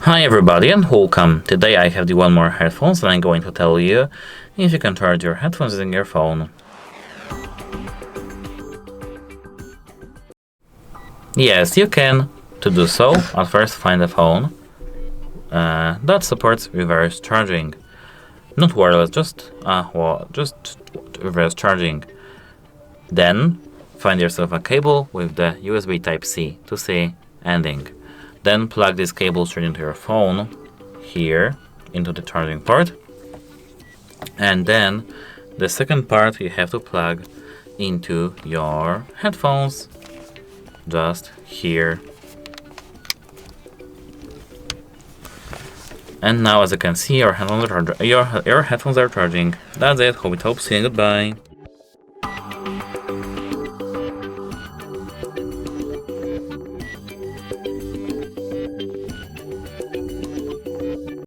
Hi everybody and welcome. Today I have the 1More headphones and I'm going to tell you if you can charge your headphones using your phone. Yes, you can. To do so, at first find a phone that supports reverse charging. Not wireless, just reverse charging. Then find yourself a cable with the USB Type-C to C ending. Then plug this cable straight into your phone, here, into the charging port. And then the second part you have to plug into your headphones, just here. And now, as you can see, your headphones are charging. That's it. Hope it helps you. Goodbye.